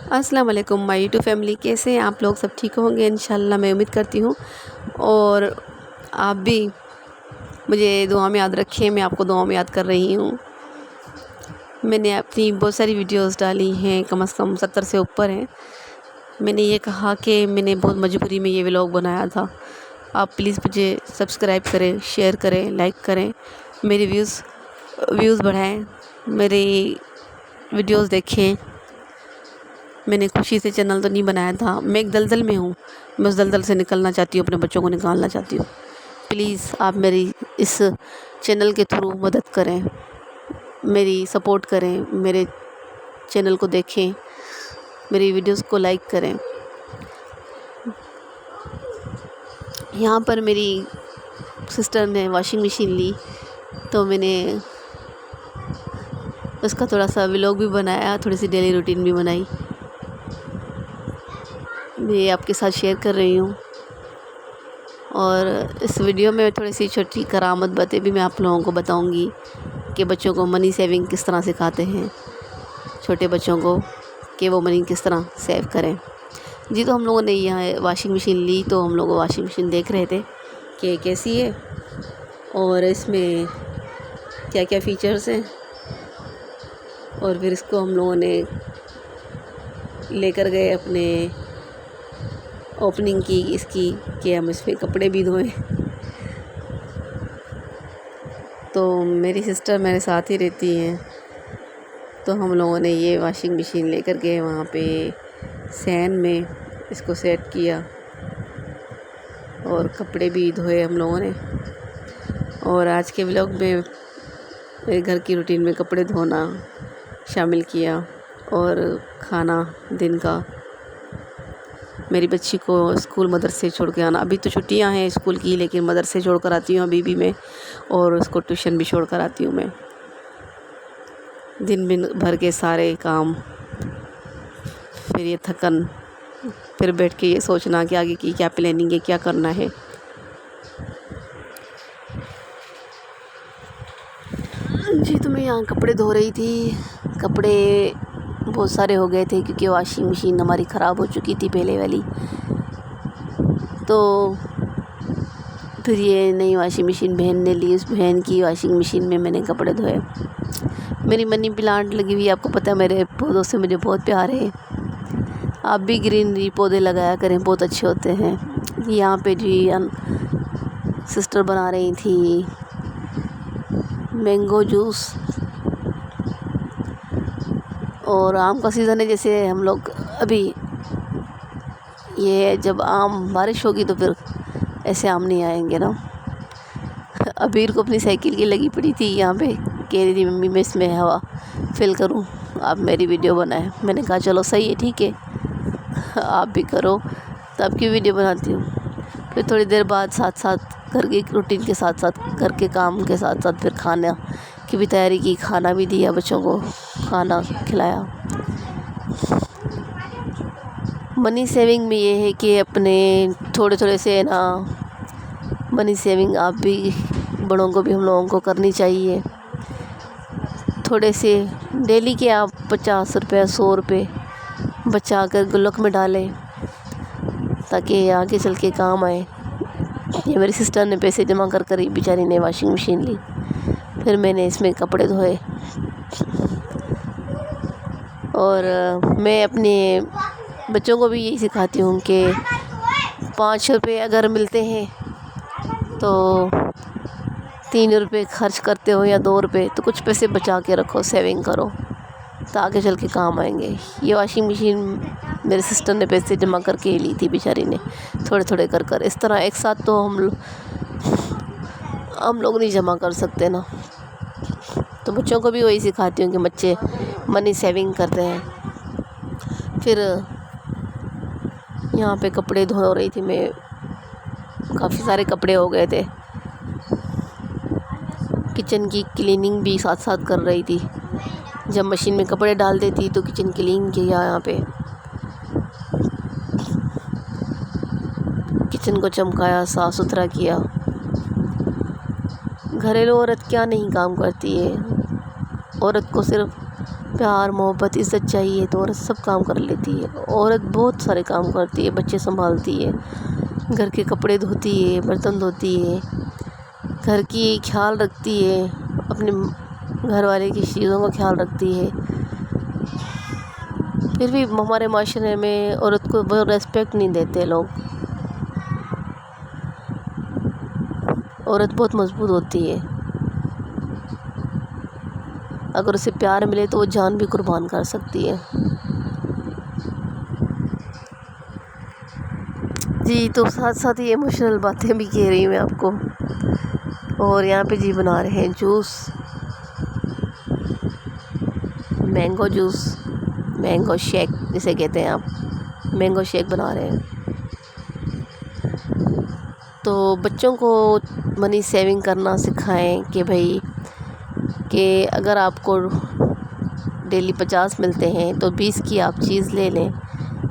السلام علیکم مائی YouTube family, کیسے ہیں آپ لوگ؟ سب ٹھیک ہوں گے انشاءاللہ، میں امید کرتی ہوں۔ اور آپ بھی مجھے دعا میں یاد رکھیں، میں آپ کو دعا میں یاد کر رہی ہوں۔ میں نے اپنی بہت ساری ویڈیوز ڈالی ہیں، کم از کم 70 سے اوپر ہیں۔ میں نے یہ کہا کہ میں نے بہت مجبوری میں یہ ولاگ بنایا تھا۔ آپ پلیز مجھے سبسکرائب کریں، شیئر کریں، لائک کریں، میری ویوز بڑھائیں، میری ویڈیوز دیکھیں۔ میں نے خوشی سے چینل تو نہیں بنایا تھا، میں ایک دلدل میں ہوں، میں اس دلدل سے نکلنا چاہتی ہوں، اپنے بچوں کو نکالنا چاہتی ہوں۔ پلیز آپ میری اس چینل کے تھرو مدد کریں، میری سپورٹ کریں، میرے چینل کو دیکھیں، میری ویڈیوز کو لائک کریں۔ یہاں پر میری سسٹر نے واشنگ مشین لی تو میں نے اس کا تھوڑا سا ولاگ بھی بنایا، تھوڑی سی ڈیلی روٹین بھی بنائی، میں آپ کے ساتھ شیئر کر رہی ہوں۔ اور اس ویڈیو میں تھوڑی سی چھوٹی کرامت باتیں بھی میں آپ لوگوں کو بتاؤں گی کہ بچوں کو منی سیونگ کس طرح سکھاتے ہیں، چھوٹے بچوں کو کہ وہ منی کس طرح سیو کریں۔ جی تو ہم لوگوں نے یہاں واشنگ مشین لی تو ہم لوگ واشنگ مشین دیکھ رہے تھے کہ کیسی ہے اور اس میں کیا کیا فیچرز ہیں، اور پھر اس کو ہم لوگوں نے لے کر گئے اپنے اوپننگ کی اس کی کہ ہم اس پہ کپڑے بھی دھوئیں۔ تو میری سسٹر میرے ساتھ ہی رہتی ہیں، تو ہم لوگوں نے یہ واشنگ مشین لے کر گئے وہاں پہ سین میں، اس کو سیٹ کیا اور کپڑے بھی دھوئے ہم لوگوں نے۔ اور آج کے ولاگ میں میرے گھر کی روٹین میں کپڑے دھونا شامل کیا اور کھانا دن کا، میری بچی کو اسکول مدرسے چھوڑ کے آنا۔ ابھی تو چھٹیاں ہیں اسکول کی، لیکن مدرسے چھوڑ کر آتی ہوں ابھی بھی میں، اور اس کو ٹیوشن بھی چھوڑ کر آتی ہوں میں۔ دن بھر کے سارے کام، پھر یہ تھکن، پھر بیٹھ کے یہ سوچنا کہ آگے کی کیا پلاننگ ہے، کیا کرنا ہے۔ جی تو میں یہاں کپڑے دھو رہی تھی، کپڑے بہت سارے ہو گئے تھے کیونکہ واشنگ مشین ہماری خراب ہو چکی تھی پہلے والی، تو پھر یہ نئی واشنگ مشین بہن نے لی، اس بہن کی واشنگ مشین میں نے کپڑے دھوئے۔ میری منی پلانٹ لگی ہوئی، آپ کو پتہ ہے میرے پودوں سے مجھے بہت پیار ہے۔ آپ بھی گرینری پودے لگایا کریں، بہت اچھے ہوتے ہیں۔ یہاں پہ جی سسٹر بنا رہی تھی مینگو جوس، اور آم کا سیزن ہے، جیسے ہم لوگ ابھی یہ جب آم بارش ہوگی تو پھر ایسے آم نہیں آئیں گے نا۔ ابیر کو اپنی سائیکل کی لگی پڑی تھی یہاں پہ، کہہ رہی تھی ممی میں اس میں ہوا فل کروں، آپ میری ویڈیو بنائیں۔ میں نے کہا چلو صحیح ہے، ٹھیک ہے، آپ بھی کرو تو آپ کی ویڈیو بناتی ہوں۔ پھر تھوڑی دیر بعد ساتھ ساتھ گھر کی روٹین کے ساتھ ساتھ، گھر کے کام کے ساتھ ساتھ پھر کھانا کی بھی تیاری کی، کھانا بھی دیا بچوں کو، کھانا کھلایا۔ منی سیونگ میں یہ ہے کہ اپنے تھوڑے سے نا منی سیونگ آپ بھی، بڑوں کو بھی ہم لوگوں کو کرنی چاہیے۔ تھوڑے سے ڈیلی کے آپ 50 روپے 100 روپے بچا کر گلک میں ڈالیں تاکہ آگے چل کے کام آئے۔ یہ میری سسٹر نے پیسے جمع کر کر ہی بیچاری نے واشنگ مشین لی، پھر میں نے اس میں کپڑے دھوئے۔ اور میں اپنے بچوں کو بھی یہی سکھاتی ہوں کہ 5 روپے اگر ملتے ہیں تو 3 روپے خرچ کرتے ہو یا 2 روپے، تو کچھ پیسے بچا کے رکھو، سیونگ کرو تو آگے چل کے کام آئیں گے۔ یہ واشنگ مشین میرے سسٹر نے پیسے جمع کر کے لی تھی بیچاری نے، تھوڑے تھوڑے کر اس طرح ایک ساتھ تو ہم لوگ نہیں جمع کر سکتے نا۔ تو بچوں کو بھی وہی سکھاتی ہوں کہ بچے منی سیونگ کرتے ہیں۔ پھر یہاں پہ کپڑے دھو رہی تھی میں، کافی سارے کپڑے ہو گئے تھے، کچن کی کلیننگ بھی ساتھ ساتھ کر رہی تھی۔ جب مشین میں کپڑے ڈال دیتی تو کچن کلین کیا، یہاں پہ کچن کو چمکایا، صاف ستھرا کیا۔ گھریلو عورت کیا نہیں کام کرتی ہے، عورت کو صرف پیار محبت عزت چاہیے تو عورت سب کام کر لیتی ہے. عورت بہت سارے کام کرتی ہے، بچے سنبھالتی ہے، گھر کے کپڑے دھوتی ہے، برتن دھوتی ہے، گھر کی خیال رکھتی ہے، اپنے گھر والے کی چیزوں کا خیال رکھتی ہے. پھر بھی ہمارے معاشرے میں عورت کو وہ ریسپیکٹ نہیں دیتے لوگ. عورت بہت مضبوط ہوتی ہے، اگر اسے پیار ملے تو وہ جان بھی قربان کر سکتی ہے. جی تو ساتھ ساتھ یہ ایموشنل باتیں بھی کہہ رہی ہوں میں آپ کو. اور یہاں پہ جی بنا رہے ہیں juice, mango juice, mango shake جسے کہتے ہیں آپ، مینگو شیک بنا رہے ہیں. تو بچوں کو منی سیونگ کرنا سکھائیں کہ بھائی کہ اگر آپ کو ڈیلی 50 ملتے ہیں تو 20 کی آپ چیز لے لیں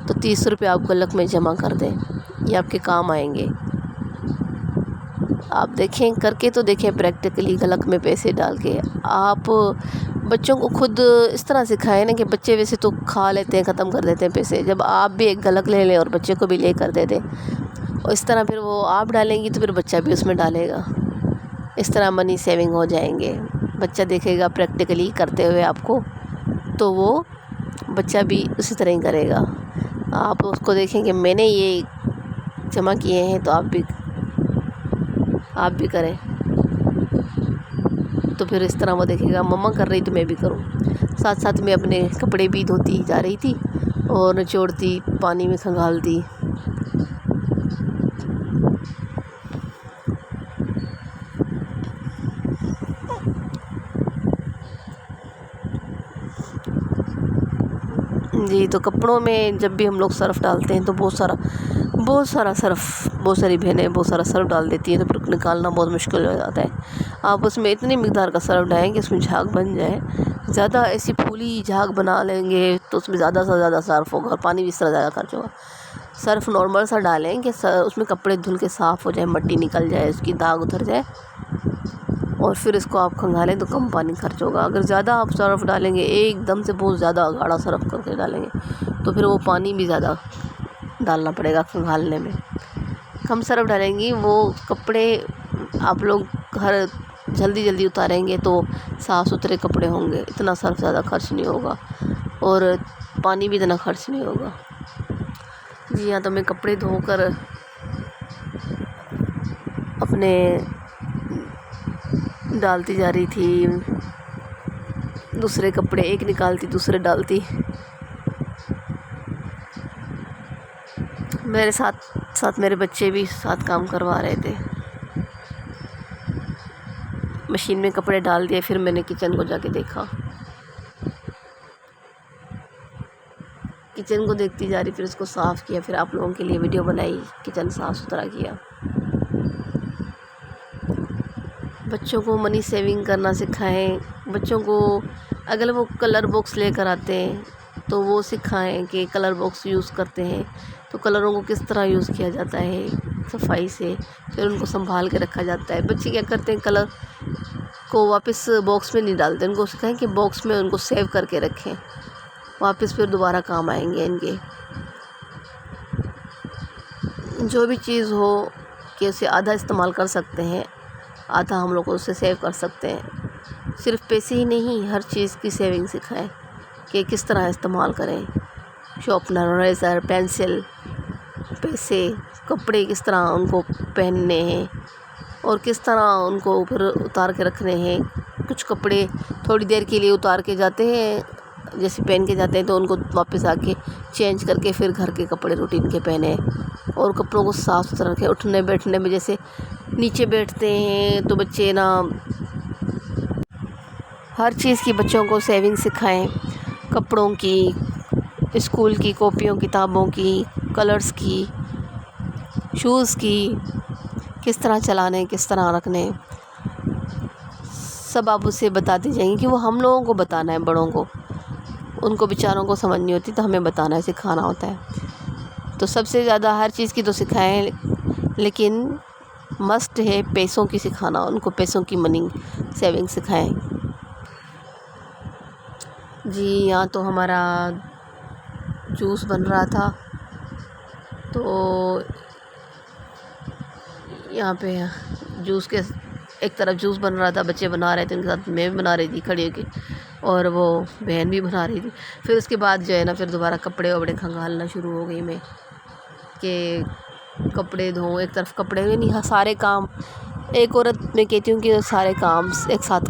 تو 30 روپے آپ گلک میں جمع کر دیں، یہ آپ کے کام آئیں گے. آپ دیکھیں کر کے تو دیکھیں پریکٹیکلی گلک میں پیسے ڈال کے. آپ بچوں کو خود اس طرح سکھائیں نا کہ بچے ویسے تو کھا لیتے ہیں، ختم کر دیتے ہیں پیسے، جب آپ بھی ایک گلک لے لیں اور بچے کو بھی لے کر دے دیں، اور اس طرح پھر وہ آپ ڈالیں گی تو پھر بچہ بھی اس میں ڈالے گا. اس طرح منی سیونگ ہو جائیں گے. بچہ دیکھے گا پریکٹیکلی کرتے ہوئے آپ کو، تو وہ بچہ بھی اسی طرح ہی کرے گا. آپ اس کو دیکھیں کہ میں نے یہ جمع کیے ہیں تو آپ بھی کریں، تو پھر اس طرح وہ دیکھے گا مما کر رہی تو میں بھی کروں. ساتھ ساتھ میں اپنے کپڑے بھی دھوتی جا رہی تھی اور نچوڑتی، پانی میں کھنگالتی. جی تو کپڑوں میں جب بھی ہم لوگ سرف ڈالتے ہیں تو بہت سارا سرف، بہت ساری بہنیں بہت سارا سرف ڈال دیتی ہیں، تو پھر نکالنا بہت مشکل ہو جاتا ہے. آپ اس میں اتنی مقدار کا سرف ڈالیں کہ اس میں جھاگ بن جائے. زیادہ ایسی پھولی جھاگ بنا لیں گے تو اس میں زیادہ سے زیادہ صرف ہوگا اور پانی بھی اس طرح زیادہ خرچ ہوگا. سرف نارمل سا ڈالیں کہ اس میں کپڑے دھل کے صاف ہو جائے، مٹی نکل جائے، اس کی داغ اتر جائے، اور پھر اس کو آپ کھنگالیں تو کم پانی خرچ ہوگا. اگر زیادہ آپ سرف ڈالیں گے، ایک دم سے بہت زیادہ گاڑھا سرف کر کے ڈالیں گے تو پھر وہ پانی بھی زیادہ ڈالنا پڑے گا کھنگالنے میں. کم سرف ڈالیں گی، وہ کپڑے آپ لوگ جلدی اتاریں گے تو صاف ستھرے کپڑے ہوں گے، اتنا سرف زیادہ خرچ نہیں ہوگا اور پانی بھی اتنا خرچ نہیں ہوگا. جی ہاں، تو میں کپڑے دھو کر اپنے ڈالتی جا رہی تھی، دوسرے کپڑے ایک نکالتی دوسرے ڈالتی. میرے ساتھ میرے بچے بھی ساتھ کام کروا رہے تھے. مشین میں کپڑے ڈال دیے، پھر میں نے کچن کو جا کے دیکھا، کچن کو دیکھتی جا رہی، پھر اس کو صاف کیا، پھر آپ لوگوں کے لیے ویڈیو بنائی، کچن صاف ستھرا کیا. بچوں کو منی سیونگ کرنا سکھائیں. بچوں کو اگر وہ کلر باکس لے کر آتے ہیں تو وہ سکھائیں کہ کلر باکس یوز کرتے ہیں تو کلروں کو کس طرح یوز کیا جاتا ہے صفائی سے، پھر ان کو سنبھال کے رکھا جاتا ہے. بچے کیا کرتے ہیں، کلر کو واپس باکس میں نہیں ڈالتے، ان کو سکھائیں کہ باکس میں ان کو سیو کر کے رکھیں، واپس پھر دوبارہ کام آئیں گے ان کے. جو بھی چیز ہو کہ اسے آدھا استعمال کر سکتے ہیں، آدھا ہم لوگ اسے سیو کر سکتے ہیں. صرف پیسے ہی نہیں، ہر چیز کی سیونگ سکھائیں کہ کس طرح استعمال کریں. شارپنر، ریزر، پینسل، پیسے، کپڑے کس طرح ان کو پہننے ہیں اور کس طرح ان کو پھر اتار کے رکھنے ہیں. کچھ کپڑے تھوڑی دیر کے لیے اتار کے جاتے ہیں، جیسے پہن کے جاتے ہیں تو ان کو واپس آ کے چینج کر کے پھر گھر کے کپڑے روٹین کے پہنے. اور کپڑوں کو صاف ستھرا رکھیں. اٹھنے بیٹھنے میں جیسے نیچے بیٹھتے ہیں تو بچے نا، ہر چیز کی بچوں کو سیونگ سکھائیں، کپڑوں کی، اسکول کی کاپیوں کتابوں کی، کلرز کی، شوز کی، کس طرح چلانے، کس طرح رکھنے، سب آپ اسے بتاتی جائیں گی کہ وہ ہم لوگوں کو بتانا ہے. بڑوں کو، ان کو بیچاروں کو سمجھ نہیں ہوتی تو ہمیں بتانا ہے، سکھانا ہوتا ہے. تو سب سے زیادہ ہر چیز کی تو سکھائیں، لیکن مسٹ ہے پیسوں کی سکھانا. ان کو پیسوں کی منی سیونگ سکھائیں. جی یہاں تو ہمارا جوس بن رہا تھا، تو یہاں پہ جوس کے ایک طرف جوس بن رہا تھا، بچے بنا رہے تھے، ان کے ساتھ میں بھی بنا رہی تھی کھڑی ہو کے، اور وہ بہن بھی بنا رہی تھی۔ پھر اس کے بعد جو ہے نا پھر دوبارہ کپڑے وپڑے کھنگالنا شروع ہو گئی میں کہ کپڑے دھوؤں، ایک طرف کپڑے میں نہیں سارے کام ایک عورت میں کہتی ہوں کہ سارے کام ایک ساتھ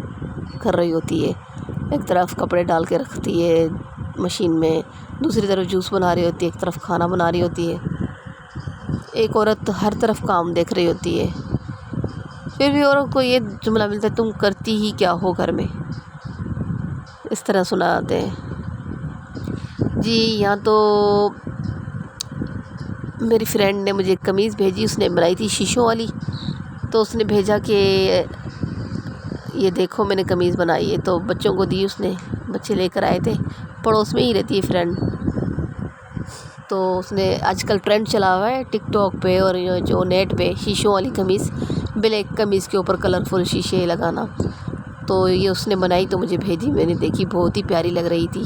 کر رہی ہوتی ہے، ایک طرف کپڑے ڈال کے رکھتی ہے مشین میں، دوسری طرف جوس بنا رہی ہوتی ہے، ایک طرف کھانا بنا رہی ہوتی ہے، ایک عورت ہر طرف کام دیکھ رہی ہوتی ہے۔ پھر بھی عورت کو یہ جملہ ملتا ہے تم کرتی ہی کیا ہو گھر میں، اس طرح سناتے ہیں۔ جی یہاں تو میری فرینڈ نے مجھے ایک قمیض بھیجی، اس نے بنائی تھی شیشوں والی، تو اس نے بھیجا کہ یہ دیکھو میں نے قمیض بنائی ہے، تو بچوں کو دی اس نے، بچے لے کر آئے تھے، پڑوس میں ہی رہتی ہے فرینڈ، تو اس نے آج کل ٹرینڈ چلا ہوا ہے ٹک ٹاک پہ اور جو نیٹ پہ شیشوں والی قمیض، بلیک قمیض کے اوپر کلرفل شیشے لگانا، تو یہ اس نے بنائی تو مجھے بھیجی، میں نے دیکھی بہت ہی پیاری لگ رہی تھی،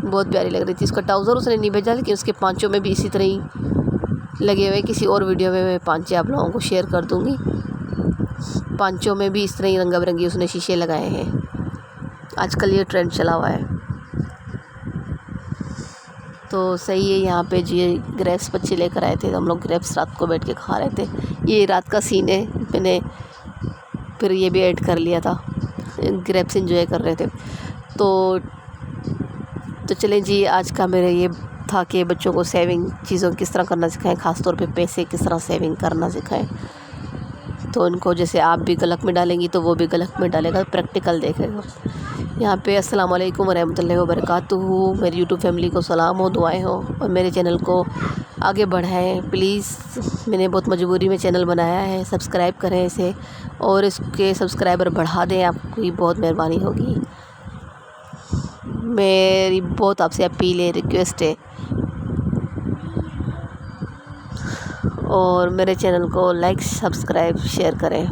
بہت پیاری لگ رہی تھی۔ اس کا ٹراؤزر اس نے نہیں بھیجا، لیکن اس کے پانچوں میں بھی اسی طرح ہی لگے ہوئے، کسی اور ویڈیو میں میں پانچے آپ لوگوں کو شیئر کر دوں گی، پانچوں میں بھی اس طرح ہی رنگا برنگی اس نے شیشے لگائے ہیں، آج کل یہ ٹرینڈ چلا ہوا ہے۔ تو صحیح ہے، یہاں پہ جی گریپس بچے لے کر آئے تھے، تو ہم لوگ گریپس رات کو بیٹھ کے کھا رہے تھے، یہ رات کا سین ہے، میں نے پھر یہ بھی ایڈ کر لیا تھا، گریپس انجوائے کر رہے تھے۔ تو چلیں جی، آج کا میرا یہ تھا کہ بچوں کو سیونگ چیزوں کس طرح کرنا سکھائیں، خاص طور پہ پیسے کس طرح سیونگ کرنا سکھائیں، تو ان کو جیسے آپ بھی گلک میں ڈالیں گی تو وہ بھی گلک میں ڈالے گا، پریکٹیکل دیکھے گا۔ یہاں پہ السلام علیکم ورحمۃ اللہ وبرکاتہ، میری یوٹیوب فیملی کو سلام ہو، دعائیں ہوں، اور میرے چینل کو آگے بڑھائیں پلیز، میں نے بہت مجبوری میں چینل بنایا ہے، سبسکرائب کریں اسے، اور اس کے سبسکرائبر بڑھا دیں، آپ کی بہت مہربانی ہوگی، میری بہت آپ سے اپیل ہے، ریکویسٹ ہے، اور میرے چینل کو لائک سبسکرائب شیئر کریں۔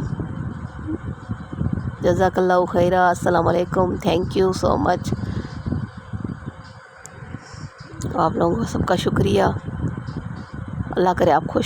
جزاک اللہ خیرہ، السلام علیکم، تھینک یو سو مچ، آپ لوگوں کا سب کا شکریہ، اللہ کرے آپ خوش